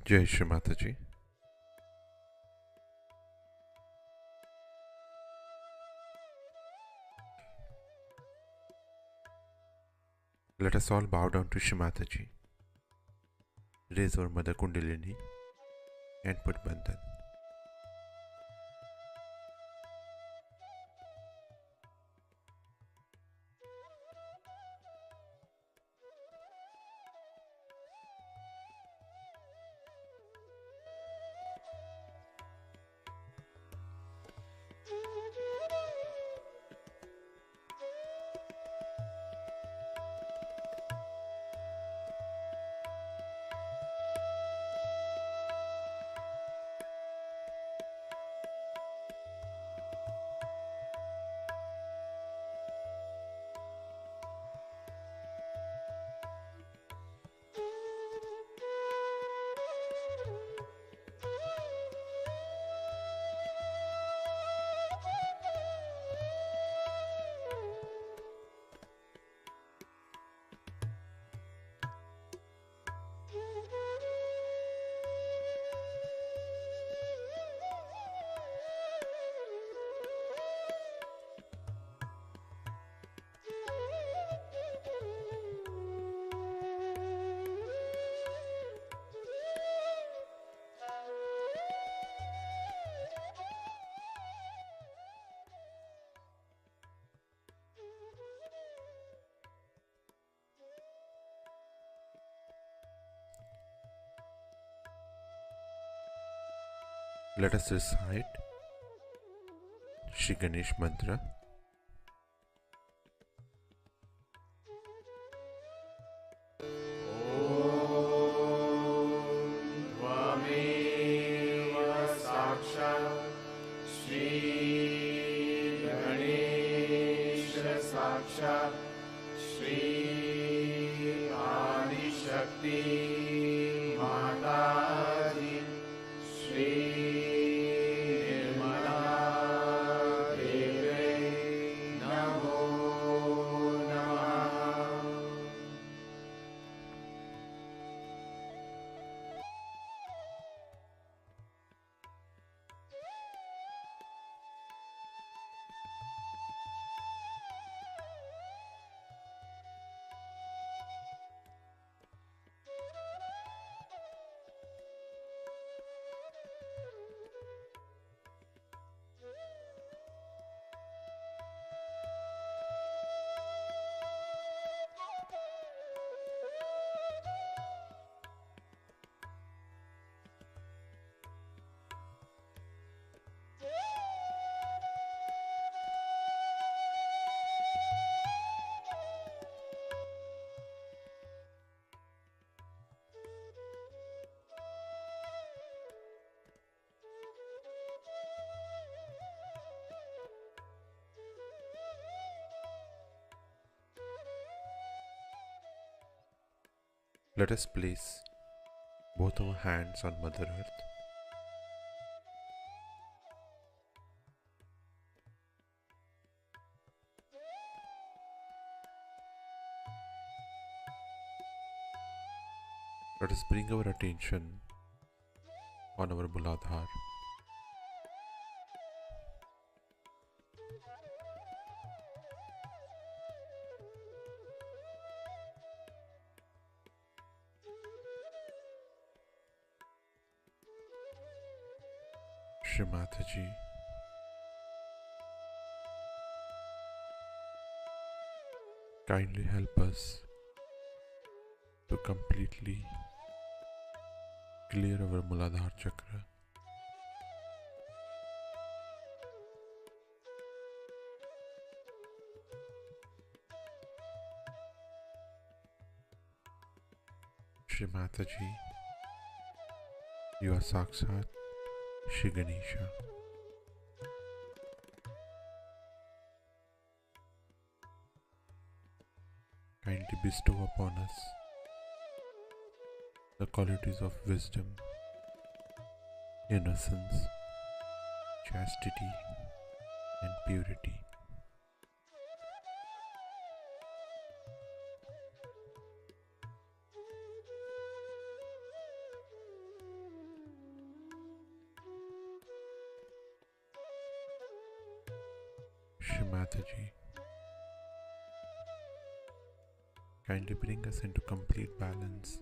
Jai Shri Mataji. Let us all bow down to Shri Mataji, raise our Mother Kundalini and put Bandhan. Let us recite Shri Ganesh Mantra. Let us place both our hands on Mother Earth. Let us bring our attention on our Muladhar. Shri Mataji, kindly help us to completely clear our Muladhar Chakra. Shri Mataji, you are Sakshat Shri Ganesha. Kindly bestow upon us the qualities of wisdom, innocence, chastity, and purity. Shri Mataji, kindly bring us into complete balance.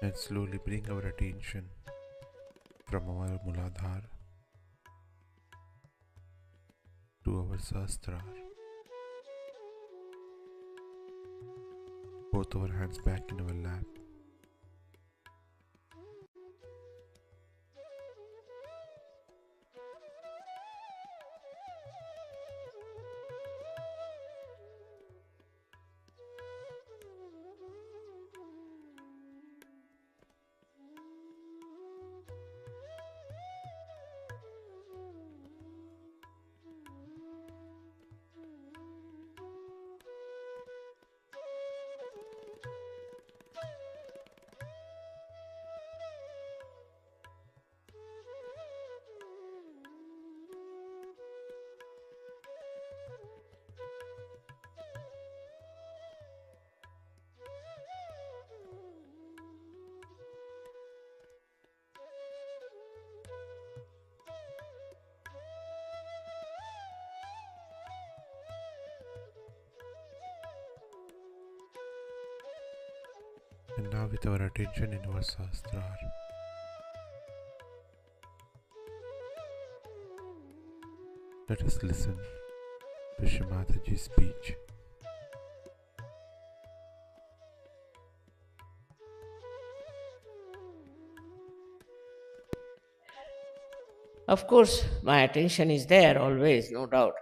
And slowly bring our attention from our Muladhar to our Sahasrar. Both our hands back in our lap. And now with our attention in our Sahasrar, let us listen to Shri Mataji's speech. Of course, my attention is there always, no doubt.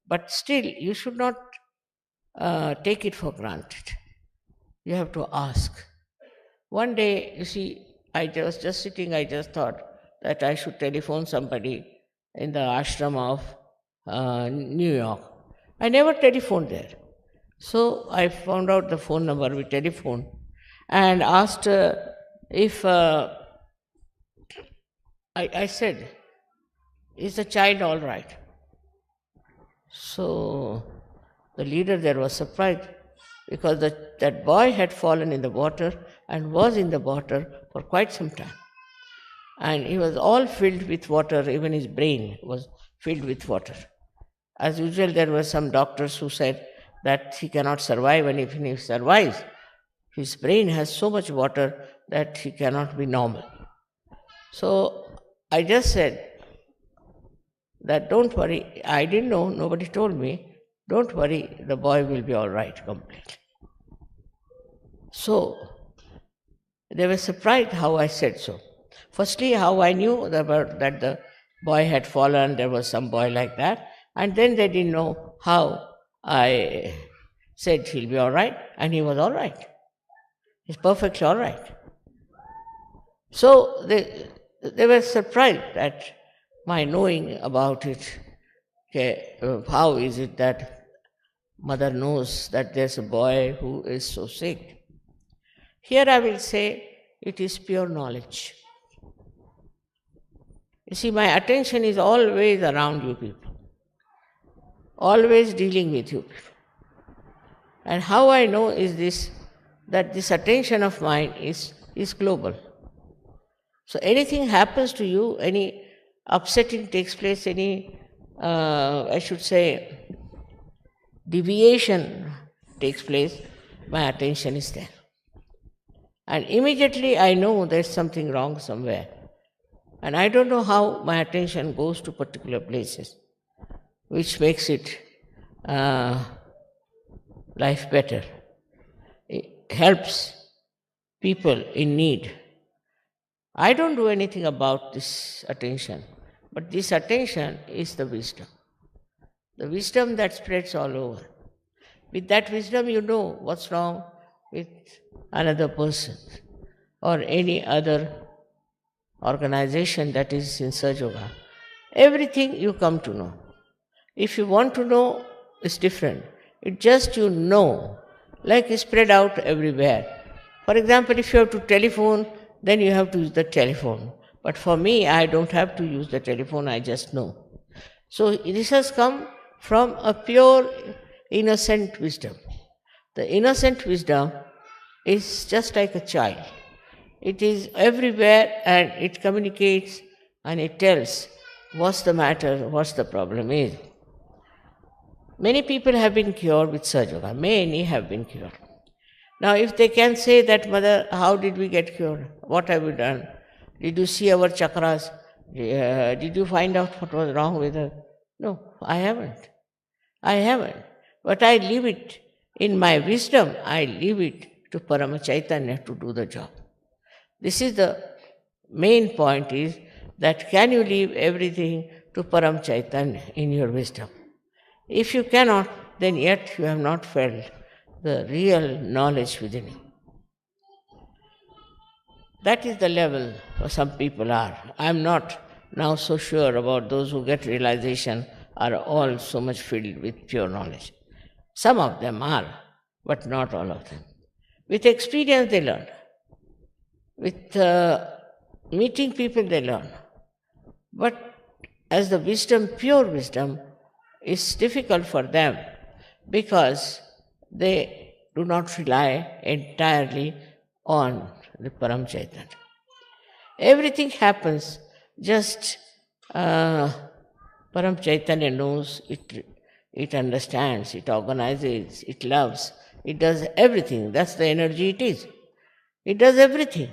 But still, you should not take it for granted. You have to ask. One day, you see, I was just sitting, I just thought that I should telephone somebody in the ashram of New York. I never telephoned there. So I found out the phone number, we telephoned, and asked if I said, is the child all right? So the leader there was surprised because that boy had fallen in the water and was in the water for quite some time. And he was all filled with water, even his brain was filled with water. As usual, there were some doctors who said that he cannot survive, and if he survives, his brain has so much water that he cannot be normal. So I just said that don't worry, I didn't know, nobody told me, don't worry, the boy will be all right completely. So they were surprised how I said so. Firstly, how I knew that the boy had fallen, there was some boy like that, and then they didn't know how I said he'll be all right, and he was all right. He's perfectly all right. So they were surprised at my knowing about it. Okay, how is it that mother knows that there's a boy who is so sick? Here I will say it is pure knowledge. You see, my attention is always around you people, always dealing with you people. And how I know is this, that this attention of mine is global. So anything happens to you, any upsetting takes place, any, I should say, deviation takes place, my attention is there. And immediately I know there's something wrong somewhere. And I don't know how my attention goes to particular places, which makes it life better. It helps people in need. I don't do anything about this attention, but this attention is the wisdom that spreads all over. With that wisdom, you know what's wrong with another person or any other organization that is in Sahaja Yoga. Everything you come to know. If you want to know, it's different. It just you know, like it's spread out everywhere. For example, if you have to telephone, then you have to use the telephone. But for me, I don't have to use the telephone, I just know. So this has come from a pure, innocent wisdom. The innocent wisdom is just like a child. It is everywhere and it communicates and it tells what's the matter, what's the problem is. Many people have been cured with Sahaja Yoga. Many have been cured. Now, if they can say that, Mother, how did we get cured? What have we done? Did you see our chakras? Did you find out what was wrong with us? No, I haven't. I haven't. But I leave it in my wisdom, I leave it to Parama Chaitanya to do the job. This is the main point, is that can you leave everything to Param Chaitanya in your wisdom? If you cannot, then yet you have not felt the real knowledge within you. That is the level where some people are. I am not now so sure about those who get realization are all so much filled with pure knowledge. Some of them are, but not all of them. With experience they learn. With meeting people they learn. But as the wisdom, pure wisdom, is difficult for them because they do not rely entirely on the Param Chaitanya. Everything happens just Param Chaitanya knows, it understands, it organizes, it loves, it does everything. That's the energy it is. It does everything.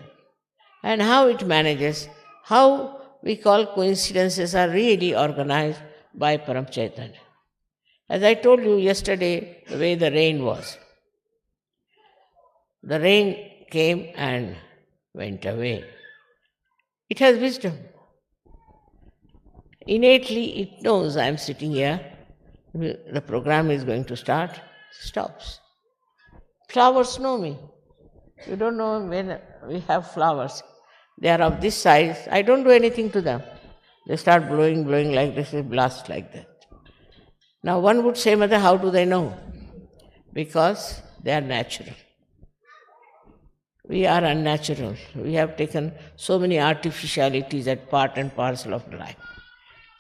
And how it manages, how we call coincidences are really organized by Param Chaitanya. As I told you yesterday, the way the rain was. The rain came and went away. It has wisdom. Innately it knows I am sitting here, the program is going to start, stops. Flowers know me. You don't know when we have flowers. They are of this size, I don't do anything to them. They start blowing like this, they blast like that. Now one would say, Mother, how do they know? Because they are natural. We are unnatural. We have taken so many artificialities as part and parcel of life.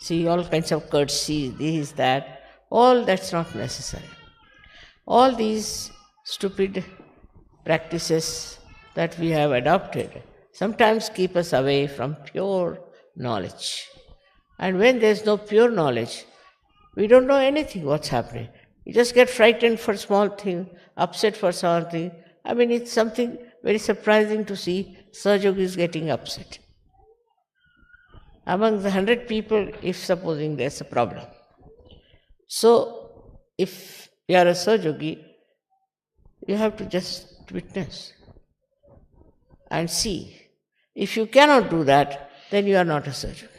See, all kinds of courtesy, this, that, all that's not necessary. All these stupid practices that we have adopted sometimes keep us away from pure knowledge. And when there's no pure knowledge, we don't know anything what's happening. You just get frightened for small thing, upset for something. I mean, it's something very surprising to see Sahaja Yogi is getting upset. Among the 100 people, if supposing there's a problem. So, if you are a Sahaja Yogi, you have to just witness and see. If you cannot do that, then you are not a Sahaja Yogi.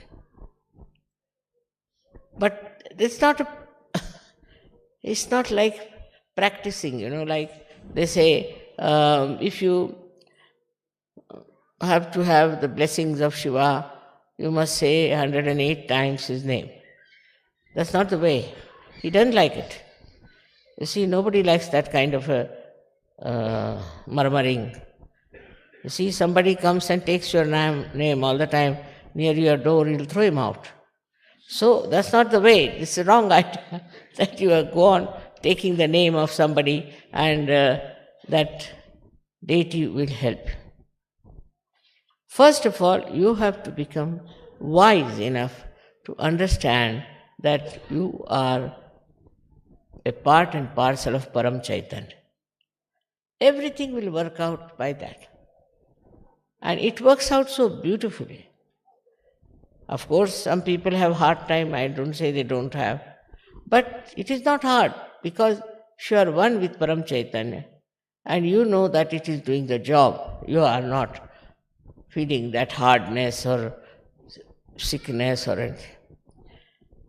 But it's not like practicing, like they say, if you have to have the blessings of Shiva, you must say 108 times his name. That's not the way. He doesn't like it. You see, nobody likes that kind of a murmuring. You see, somebody comes and takes your name all the time near your door, you'll throw him out. So that's not the way. It's a wrong idea that you go on taking the name of somebody and that deity will help. First of all, you have to become wise enough to understand that you are a part and parcel of Param Chaitanya. Everything will work out by that. And it works out so beautifully. Of course, some people have hard time, I don't say they don't have. But it is not hard, because if you are one with Param Chaitanya, and you know that it is doing the job, you are not feeling that hardness or sickness or anything.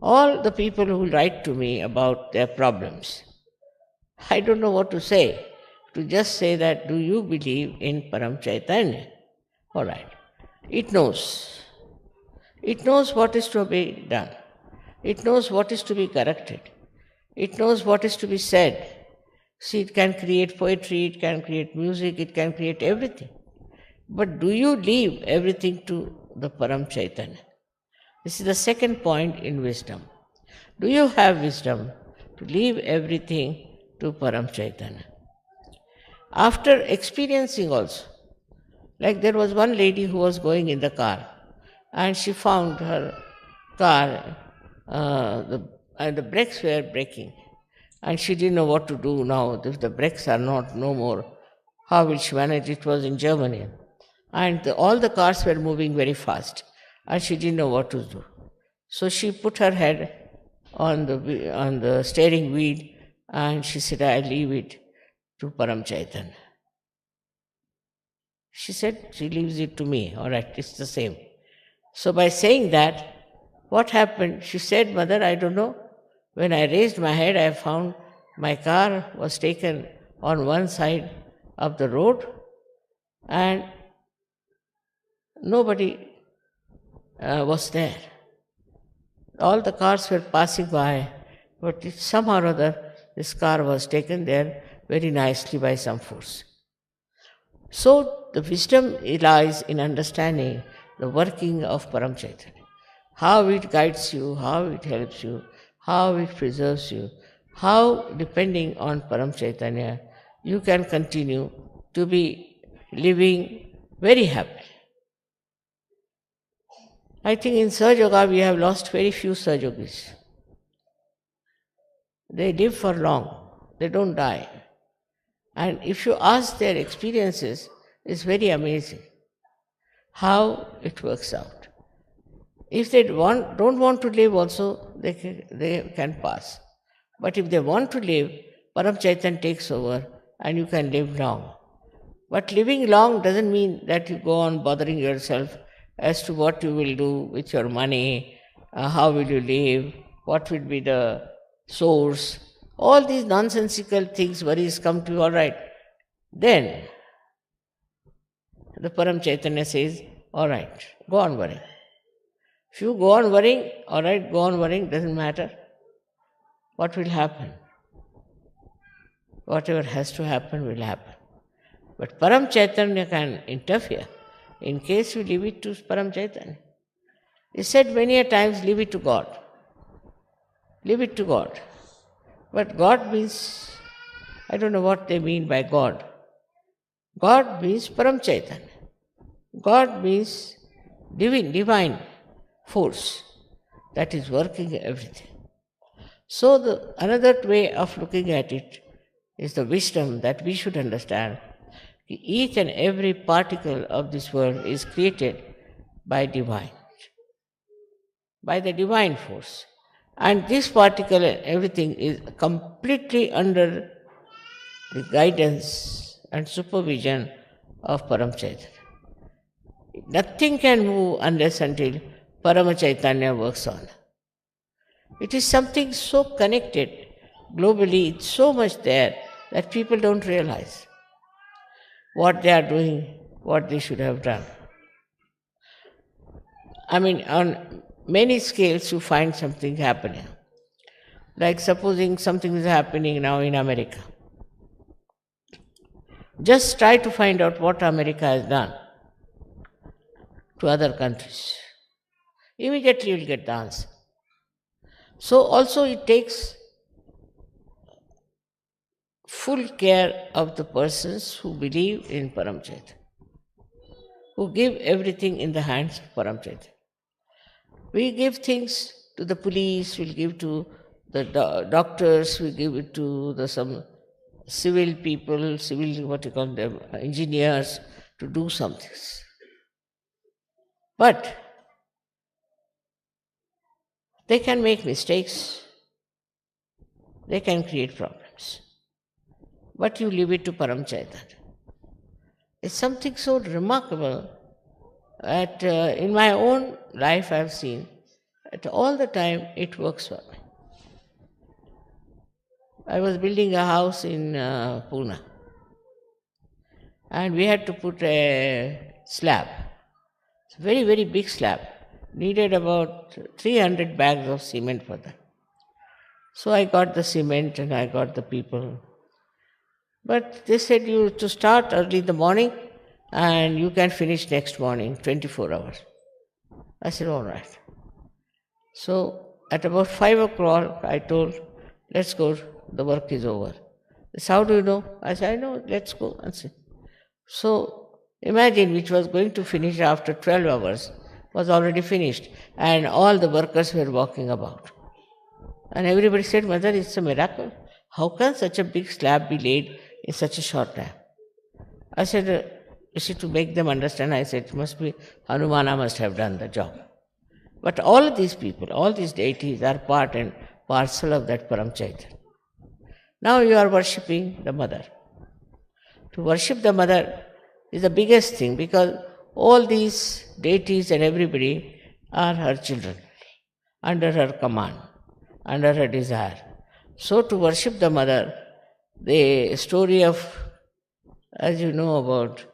All the people who write to me about their problems, I don't know what to say. To just say that, do you believe in Param Chaitanya? All right. It knows. It knows what is to be done. It knows what is to be corrected. It knows what is to be said. See, it can create poetry, it can create music, it can create everything. But do you leave everything to the Param Chaitanya? This is the second point in wisdom. Do you have wisdom to leave everything to Param Chaitanya? After experiencing also, like there was one lady who was going in the car and she found her car, and the brakes were breaking. And she didn't know what to do now. If the brakes are not no more, how will she manage? It was in Germany. And all the cars were moving very fast. And she didn't know what to do. So she put her head on the steering wheel and she said, I leave it to Param Chaitanya. She said, she leaves it to me. All right, it's the same. So by saying that, what happened? She said, Mother, I don't know. When I raised my head, I found my car was taken on one side of the road and nobody was there. All the cars were passing by, but somehow or other, this car was taken there very nicely by some force. So the wisdom lies in understanding the working of Param Chaitanya. How it guides you, how it helps you, how it preserves you, how, depending on Param Chaitanya, you can continue to be living very happily. I think in Sahaja Yoga we have lost very few Sahaja Yogis. They live for long, they don't die. And if you ask their experiences, it's very amazing how it works out. If they don't want to live also, they can pass. But if they want to live, Param Chaitanya takes over and you can live long. But living long doesn't mean that you go on bothering yourself as to what you will do with your money, how will you live, what will be the source. All these nonsensical things, worries come to you, all right. Then the Param Chaitanya says, all right, go on worrying. If you go on worrying, all right, go on worrying, doesn't matter. What will happen? Whatever has to happen will happen. But Param Chaitanya can interfere in case you leave it to Param Chaitanya. He said many a times, leave it to God. Leave it to God. But God means, I don't know what they mean by God. God means Param Chaitanya. God means divine force that is working everything. So another way of looking at it is the wisdom that we should understand. Each and every particle of this world is created by divine, by the divine force. And this particle and everything is completely under the guidance and supervision of Param Chaitanya. Nothing can move unless until Parama Chaitanya works on. It is something so connected globally, it's so much there that people don't realize what they are doing, what they should have done. I mean, on many scales you find something happening. Like supposing something is happening now in America. Just try to find out what America has done to other countries. Immediately you will get the answer. So also it takes full care of the persons who believe in Param Chaitanya, who give everything in the hands of Param Chaitanya. We give things to the police, we'll give to the doctors, we give it to some civil people, engineers, to do some things. But they can make mistakes, they can create problems. But you leave it to Param Chaitanya. It's something so remarkable that in my own life I've seen that all the time it works for me. I was building a house in Pune and we had to put a slab. It's a very, very big slab. needed about 300 bags of cement for that. So I got the cement and I got the people. But they said you to start early in the morning and you can finish next morning, 24 hours. I said, all right. So at about 5 o'clock, I told, let's go, the work is over. They said, how do you know? I said, I know, let's go and see. So imagine, which was going to finish after 12 hours, was already finished, and all the workers were walking about. And everybody said, Mother, it's a miracle. How can such a big slab be laid in such a short time? I said, to make them understand, I said, it must be Hanumana must have done the job. But all of these people, all these deities are part and parcel of that Param Chaitanya. Now you are worshipping the mother. To worship the mother is the biggest thing, because all these deities and everybody are her children, under her command, under her desire. So to worship the mother, the story of, as you know about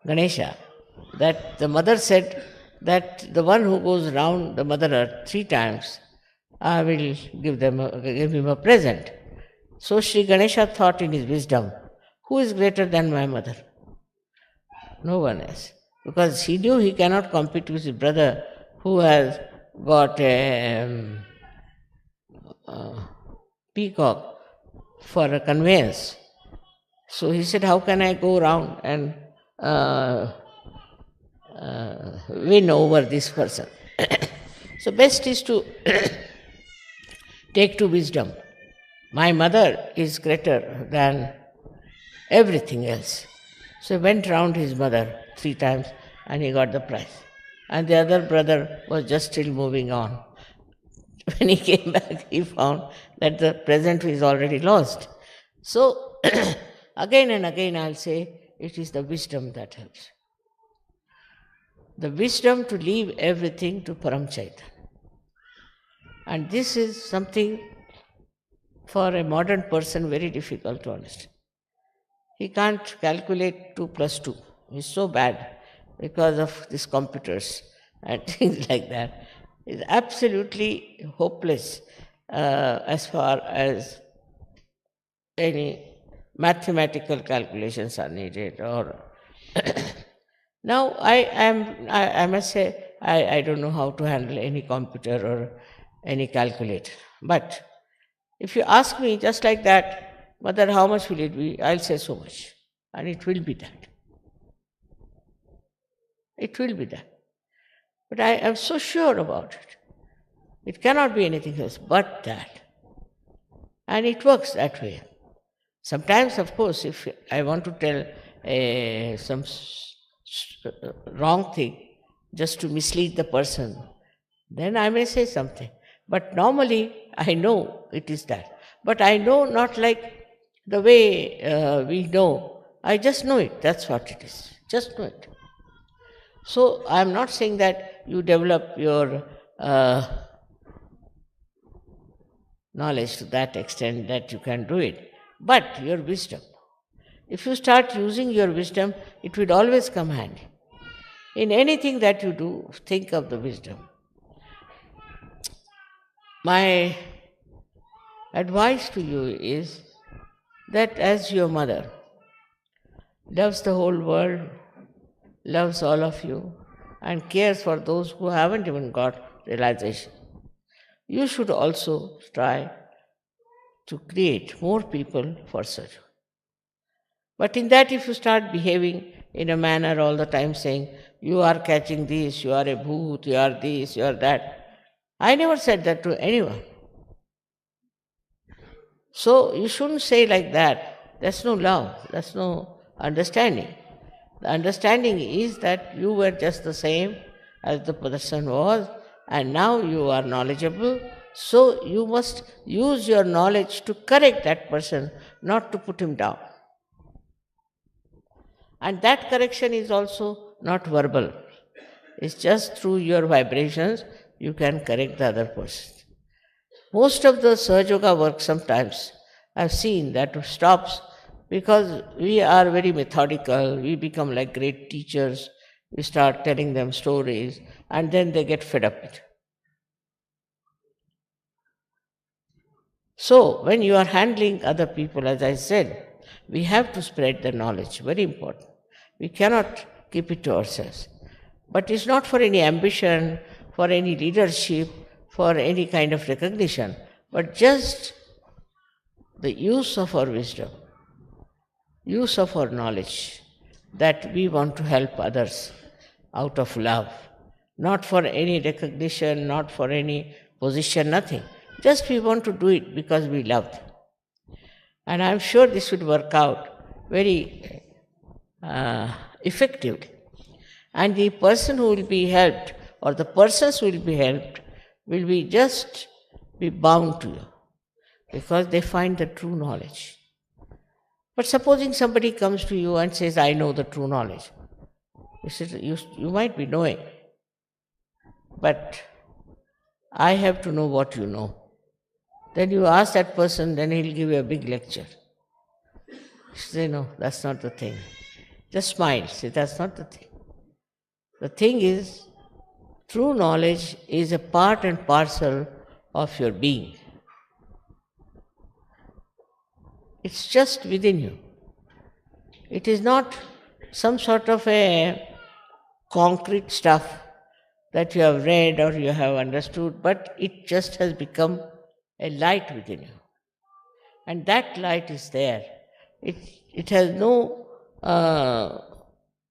Ganesha, that the mother said that the one who goes round the Mother Earth 3 times, I will give him a present. So Sri Ganesha thought in his wisdom, who is greater than my mother? No one else. Because he knew he cannot compete with his brother who has got a peacock for a conveyance. So he said, how can I go round and win over this person? So best is to take to wisdom. My mother is greater than everything else. So he went round his mother 3 times and he got the prize. And the other brother was just still moving on. When he came back, he found that the present is already lost. So again and again I'll say, it is the wisdom that helps. The wisdom to leave everything to Param Chaitanya. And this is something for a modern person very difficult to understand. He can't calculate 2 plus 2. He's so bad because of these computers and things like that. It's absolutely hopeless as far as any mathematical calculations are needed. Or now I must say, I don't know how to handle any computer or any calculator. But if you ask me just like that, Mother, how much will it be? I'll say so much. And it will be that. It will be that. But I am so sure about it. It cannot be anything else but that. And it works that way. Sometimes, of course, if I want to tell some wrong thing just to mislead the person, then I may say something. But normally, I know it is that. But I know not like the way we know. I just know it. That's what it is. Just know it. So I am not saying that you develop your knowledge to that extent that you can do it, but your wisdom. If you start using your wisdom, it will always come handy. In anything that you do, think of the wisdom. My advice to you is that as your mother loves the whole world, loves all of you, and cares for those who haven't even got realization, you should also try to create more people for sadhu. But in that, if you start behaving in a manner all the time saying, you are catching this, you are a bhoot, you are this, you are that, I never said that to anyone. So you shouldn't say like that. That's no love, that's no understanding. The understanding is that you were just the same as the person was, and now you are knowledgeable, so you must use your knowledge to correct that person, not to put him down. And that correction is also not verbal. It's just through your vibrations you can correct the other person. Most of the Sahaja Yoga work sometimes I've seen that stops because we are very methodical, we become like great teachers, You start telling them stories, and then they get fed up with it. So, when you are handling other people, as I said, we have to spread the knowledge, very important. We cannot keep it to ourselves. But it's not for any ambition, for any leadership, for any kind of recognition, but just the use of our wisdom, use of our knowledge, that we want to help others out of love, not for any recognition, not for any position, nothing. Just we want to do it because we love them. And I'm sure this would work out very effectively. And the person who will be helped, or the persons who will be helped, will be just be bound to you, because they find the true knowledge. But supposing somebody comes to you and says, I know the true knowledge. You might be knowing, but I have to know what you know. Then you ask that person, then he'll give you a big lecture. You say, no, that's not the thing. Just smile, say, that's not the thing. The thing is, true knowledge is a part and parcel of your being. It's just within you. It is not some sort of a concrete stuff that you have read or you have understood, but it just has become a light within you. And that light is there. It has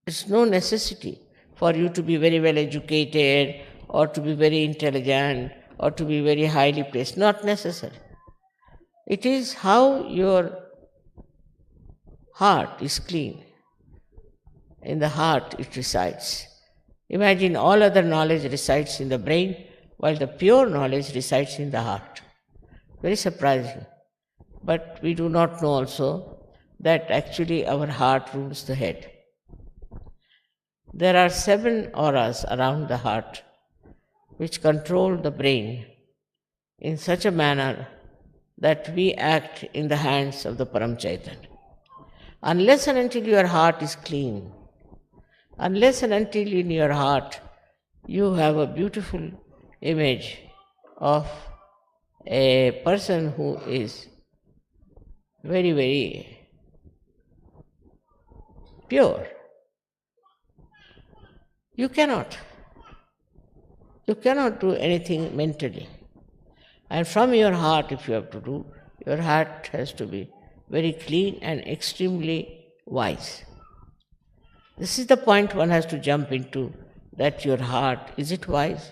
it's no necessity for you to be very well educated or to be very intelligent or to be very highly placed. Not necessary. It is how your heart is clean. In the heart it resides. Imagine all other knowledge resides in the brain, while the pure knowledge resides in the heart. Very surprising. But we do not know also that actually our heart rules the head. There are 7 auras around the heart which control the brain in such a manner that we act in the hands of the Param Chaitanya. Unless and until your heart is clean, unless and until in your heart you have a beautiful image of a person who is very, very pure, you cannot do anything mentally. And from your heart, if you have to do, your heart has to be very clean and extremely wise. This is the point one has to jump into, that your heart, is it wise?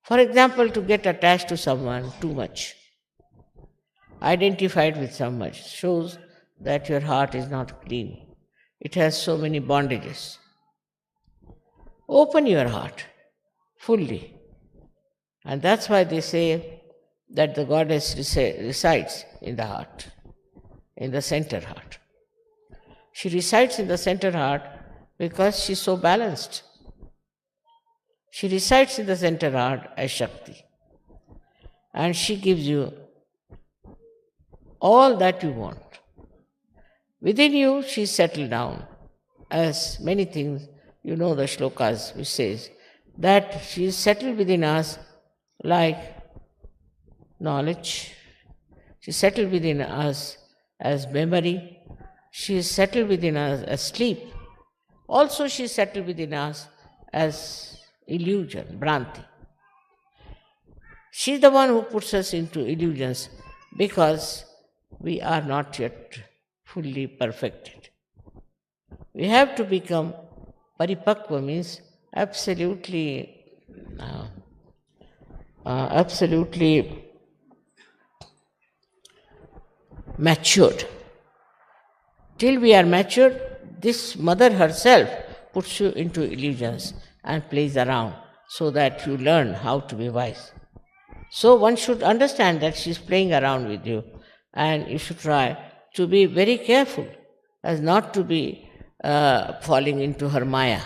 For example, to get attached to someone too much, identified with someone, shows that your heart is not clean. It has so many bondages. Open your heart fully. And that's why they say that the goddess resides in the heart, in the center heart. She resides in the center heart because she's so balanced. She resides in the center heart as Shakti. And she gives you all that you want. Within you, she's settled down. As many things, you know the shlokas which says that she is settled within us like knowledge. She is settled within us as memory. She is settled within us as sleep. Also she is settled within us as illusion, Bhranti. She is the one who puts us into illusions because we are not yet fully perfected. We have to become paripakva, means absolutely matured. Till we are matured, this mother herself puts you into illusions and plays around so that you learn how to be wise. So one should understand that she is playing around with you, and you should try to be very careful as not to be falling into her maya.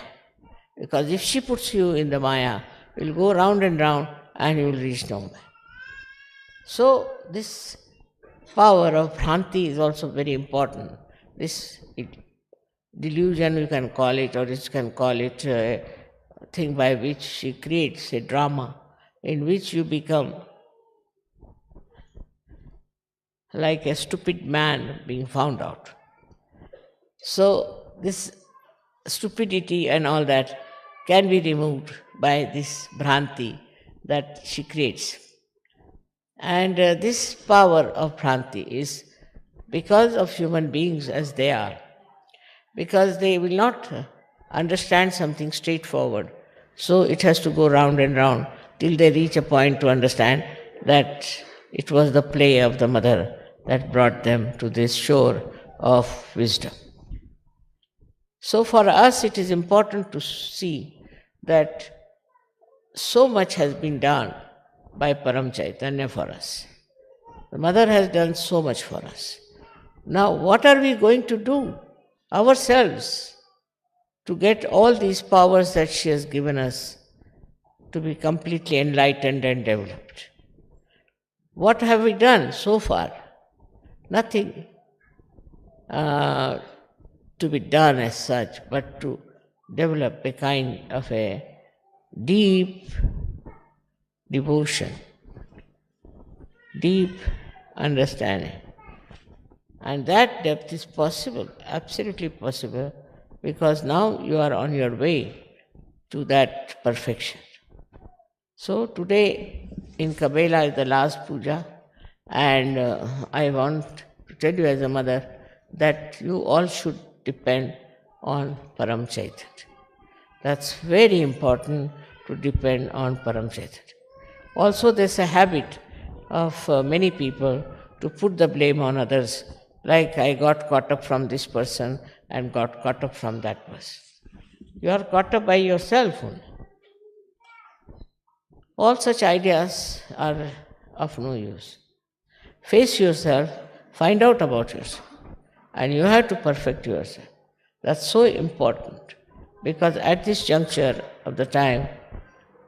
Because if she puts you in the maya, you will go round and round and you will reach nowhere. So this power of Bhranti is also very important. This delusion, you can call it, or you can call it a thing by which she creates a drama in which you become like a stupid man being found out. So, this stupidity and all that can be removed by this Bhranti that she creates. And this power of Bhranti is because of human beings as they are, because they will not understand something straightforward. So it has to go round and round till they reach a point to understand that it was the play of the mother that brought them to this shore of wisdom. So for us, it is important to see that so much has been done by Param Chaitanya for us. The mother has done so much for us. Now, what are we going to do ourselves to get all these powers that she has given us to be completely enlightened and developed? What have we done so far? Nothing to be done as such, but to develop a kind of a deep devotion, deep understanding. And that depth is possible, absolutely possible, because now you are on your way to that perfection. So today in Kabela is the last puja, and I want to tell you as a mother that you all should depend on Param Chaitanya. That's very important, to depend on Param Chaitanya. Also, there's a habit of many people to put the blame on others, like I got caught up from this person and got caught up from that person. You are caught up by yourself only. All such ideas are of no use. Face yourself, find out about yourself, and you have to perfect yourself. That's so important, because at this juncture of the time,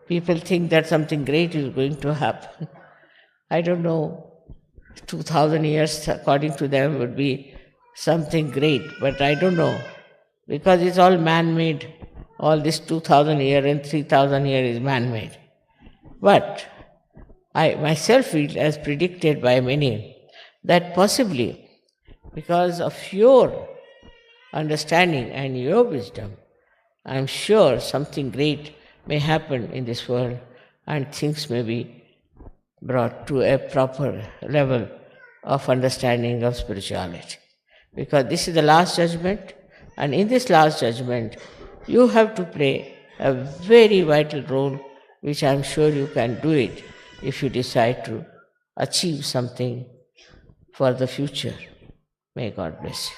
people think that something great is going to happen. I don't know, 2000 years according to them would be something great, but I don't know, because it's all man-made. All this 2000 year and 3000 year is man-made. But I myself feel, as predicted by many, that possibly because of your understanding and your wisdom, I am sure something great may happen in this world and things may be brought to a proper level of understanding of spirituality. Because this is the last judgment, and in this last judgment, you have to play a very vital role, which I am sure you can do it if you decide to achieve something for the future. May God bless you.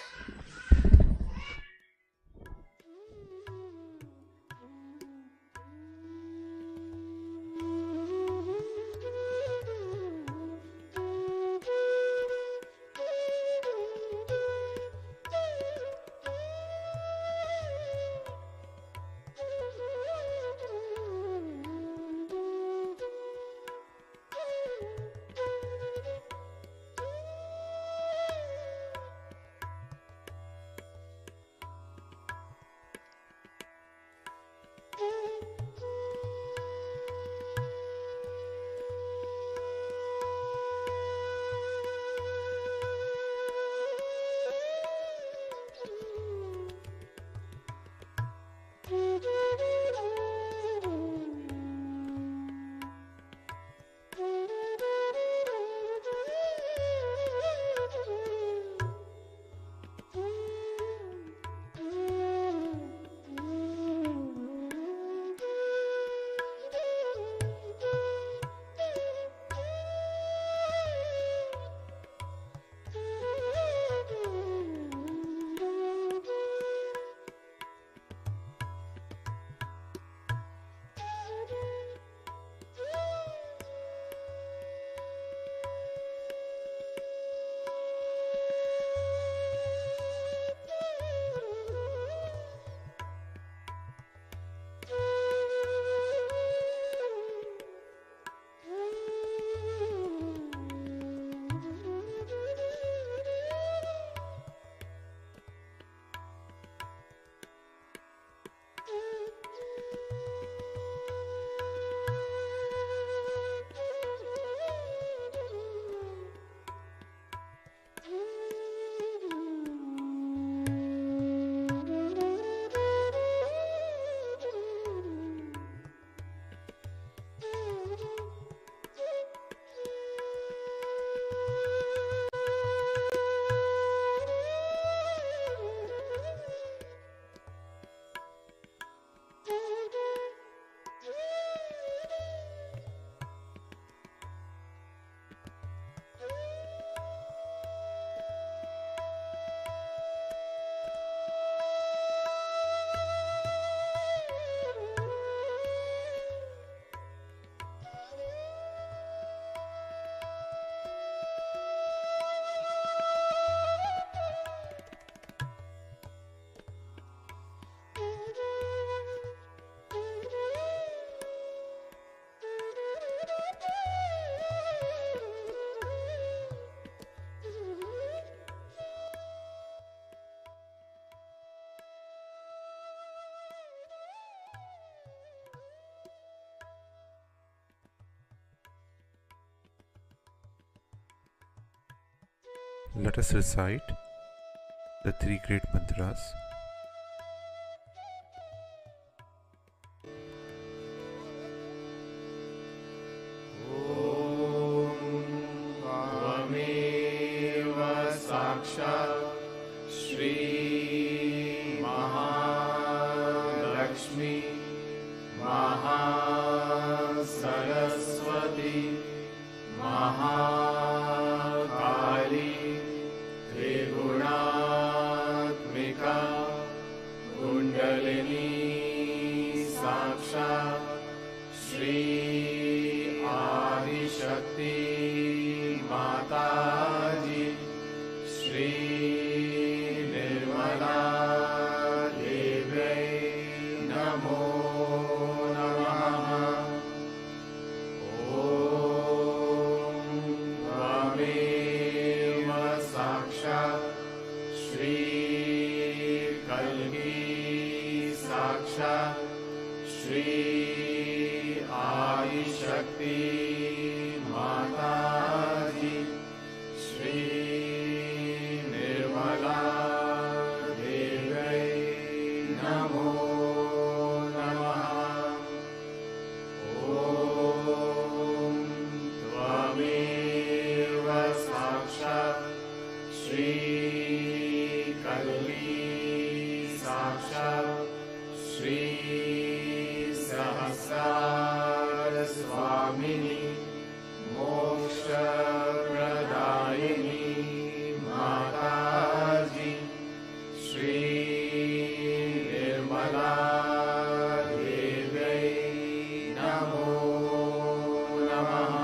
Let us recite the three great mantras. Shri Mahalakshmi Mahasaraswati Mahakali त्रिगुणात्मिका kundalini साक्षात् श्री आदिशक्ति माताजी श्री निर्मला देव्यै नमो नमः। ॐ त्वमेव साक्षात् श्री कल्की साक्षात् श्री आदिशक्ति माताजी श्री निर्मला देव्यै नमो नमः। ॐ त्वमेव साक्षात् श्री कल्की साक्षात् श्री सहस्रार स्वामिनी मोक्षप्रदायिनी माताजी श्री निर्मला देव्यै नमो नमः।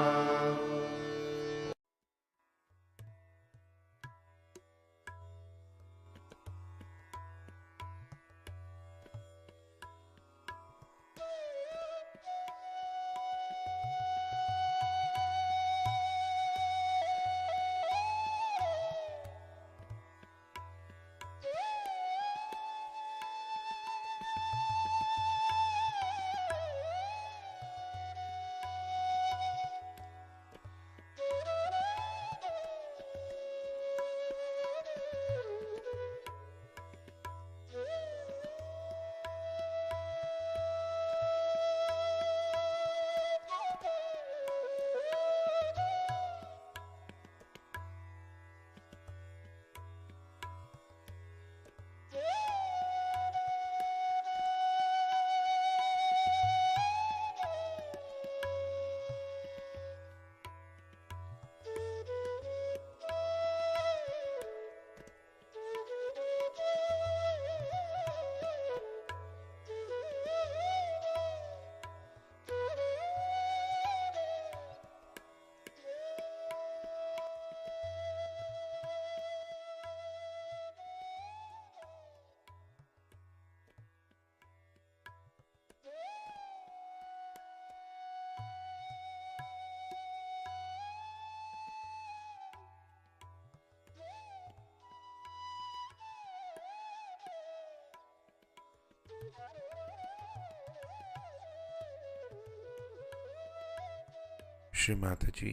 Shri Mataji,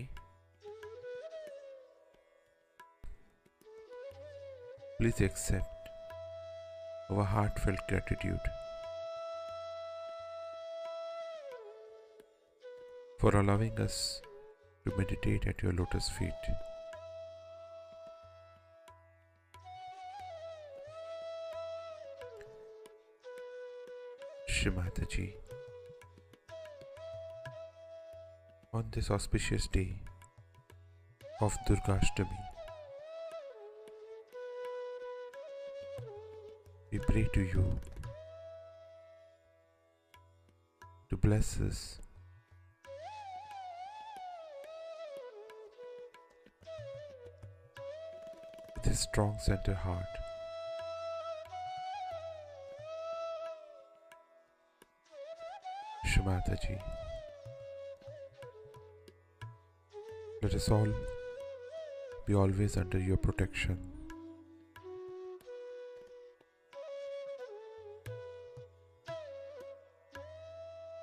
please accept our heartfelt gratitude for allowing us to meditate at your lotus feet. Shri Mataji, on this auspicious day of Durgashtami, we pray to you to bless us with a strong center heart. Shri Mataji, let us all be always under your protection.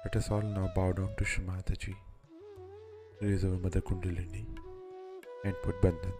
Let us all now bow down to Shri Mataji, raise our Mother Kundalini and put Bandhan.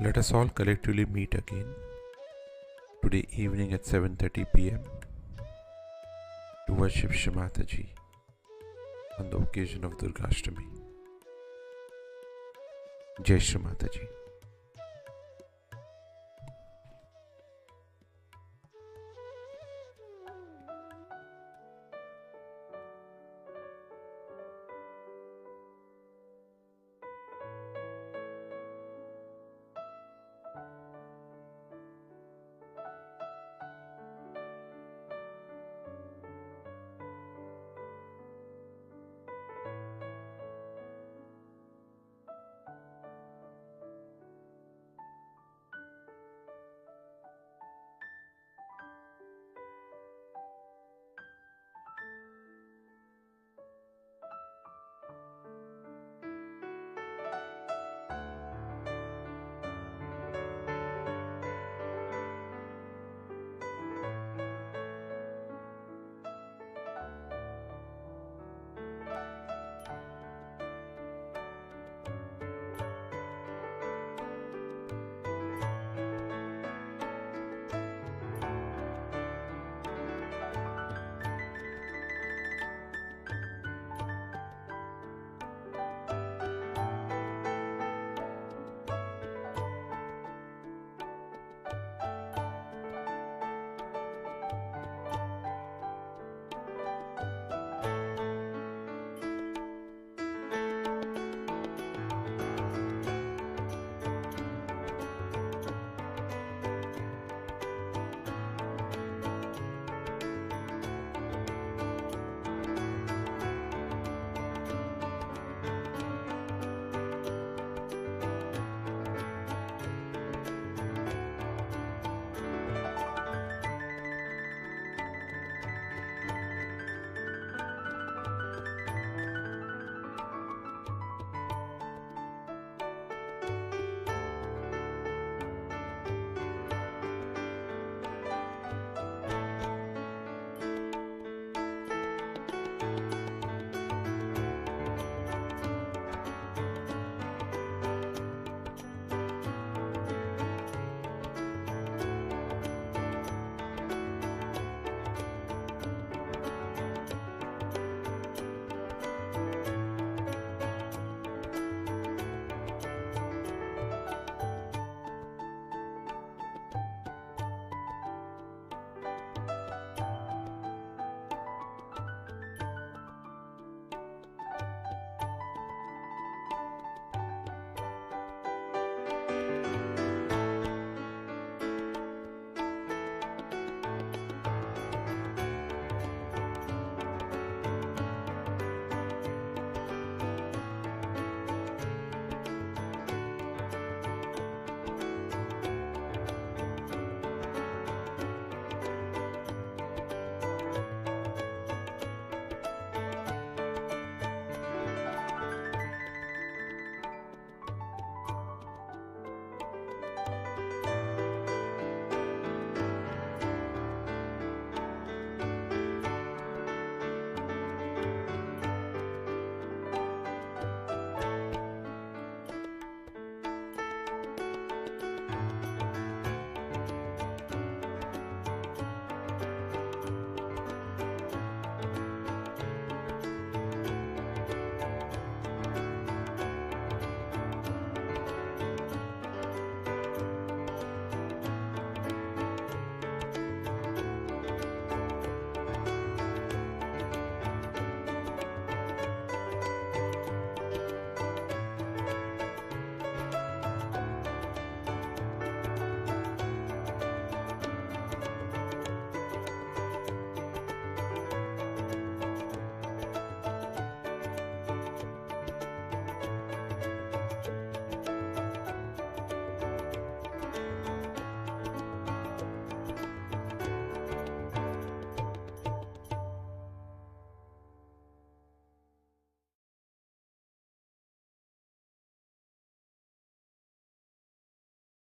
Let us all collectively meet again today evening at 7:30 p.m. to worship Shri Mataji on the occasion of Durgashtami. Jai Shri Mataji.